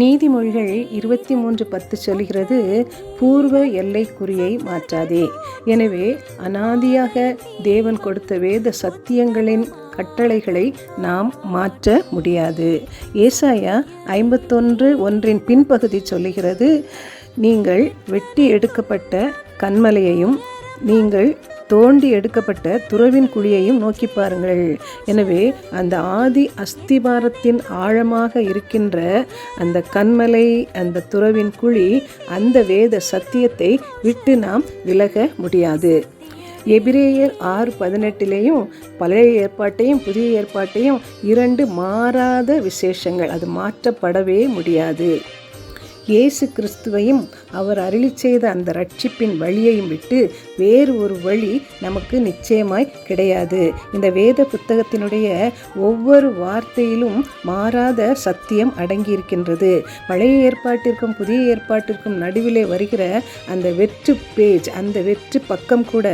நீதிமொழிகள் 23:10 சொல்கிறது, பூர்வ எல்லைக்குறியை மாற்றாதே. எனவே அனாதியாக தேவன் கொடுத்த வேத சத்தியங்களின் கட்டளைகளை நாம் மாற்ற முடியாது. ஏசாயா 51:1 பின்பகுதி சொல்லுகிறது, நீங்கள் வெட்டி எடுக்கப்பட்ட கன்மலையையும் நீங்கள் தோண்டி எடுக்கப்பட்ட துறவின் குழியையும் நோக்கி பாருங்கள். எனவே அந்த ஆதி அஸ்திபாரத்தின் ஆழமாக இருக்கின்ற அந்த கன்மலை, அந்த துறவின் குழி, அந்த வேத சத்தியத்தை விட்டு நாம் விலக முடியாது. எபிரேயர் 6:18 பழைய ஏற்பாட்டையும் புதிய ஏற்பாட்டையும் 2 மாறாத விசேஷங்கள், அது மாற்றப்படவே முடியாது. இயேசு கிறிஸ்துவையும் அவர் அருளி செய்த அந்த ரட்சிப்பின் வழியையும் விட்டு வேறு ஒரு வழி நமக்கு நிச்சயமாய் கிடையாது. இந்த வேத புத்தகத்தினுடைய ஒவ்வொரு வார்த்தையிலும் மாறாத சத்தியம் அடங்கியிருக்கின்றது. பழைய ஏற்பாட்டிற்கும் புதிய ஏற்பாட்டிற்கும் நடுவிலே வருகிற அந்த வெற்று பேஜ், அந்த வெற்று பக்கம் கூட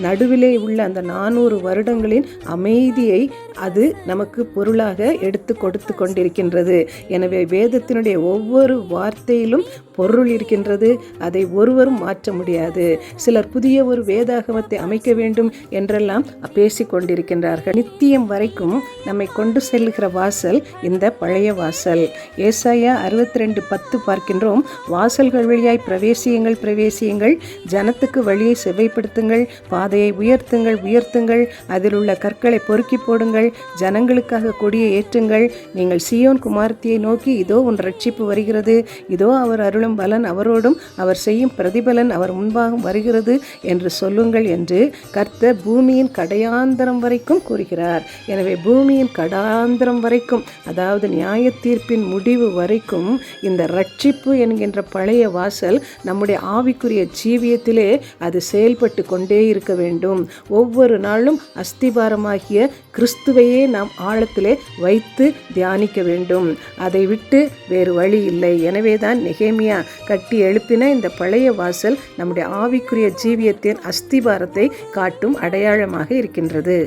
நடுவிலே உள்ள அந்த 400 வருடங்களின் அமைதியை அது நமக்கு பொருளாக எடுத்து கொடுத்து கொண்டிருக்கின்றது. எனவே வேதத்தினுடைய ஒவ்வொரு வார்த்தையிலும் பொருள் இருக்கின்றது. அதை ஒருவரும் மாற்ற முடியாது. சிலர் புதிய ஒரு வேதாகமத்தை அமைக்க வேண்டும் என்றெல்லாம் பேசி கொண்டிருக்கின்றார்கள். நித்தியம் வரைக்கும் நம்மை கொண்டு செல்லுகிற வாசல் இந்த பழைய வாசல். ஏசாயா 62:10 பார்க்கின்றோம், வாசல்கள் வழியாய் பிரவேசியுங்கள், பிரவேசியுங்கள், ஜனத்துக்கு வழியை செவ்வைப்படுத்துங்கள், பாதையை உயர்த்துங்கள், உயர்த்துங்கள், அதில் உள்ள கற்களை பொறுக்கி போடுங்கள், ஜனங்களுக்காக கொடியை ஏற்றுங்கள். நீங்கள் சீயோன் குமாரத்தியை நோக்கி, இதோ உன் ரட்சிப்பு வருகிறது, இதோ அவர் அருளும் பலன் அவரோடும், அவர் செய்யும் பிரதிபலன் அவர் முன்பாக வருகிறது என்று சொல்லுங்கள் என்று கர்த்தர் பூமியின் கடையாந்தரம் வரைக்கும் கூறுகிறார். எனவே பூமியின் கடாந்திரம் வரைக்கும், அதாவது நியாய தீர்ப்பின் முடிவு வரைக்கும் இந்த ரட்சிப்பு என்கின்ற பழைய வாசல் நம்முடைய ஆவிக்குரிய ஜீவியத்திலே அது செயல்பட்டு கொண்டே இருக்க வேண்டும். ஒவ்வொரு நாளும் அஸ்திபாரமாகிய கிறிஸ்துவையே நாம் ஆழத்திலே வைத்து தியானிக்க வேண்டும். அதை விட்டு வேறு வழி இல்லை. எனவேதான் நெகேமியா கட்டி எழுப்பின இந்த பழைய வாசல் நம்முடைய ஆவிக்குரிய ஜீவியத்தின் அஸ்திபாரத்தை காட்டும் அடையாளமாக இருக்கின்றது.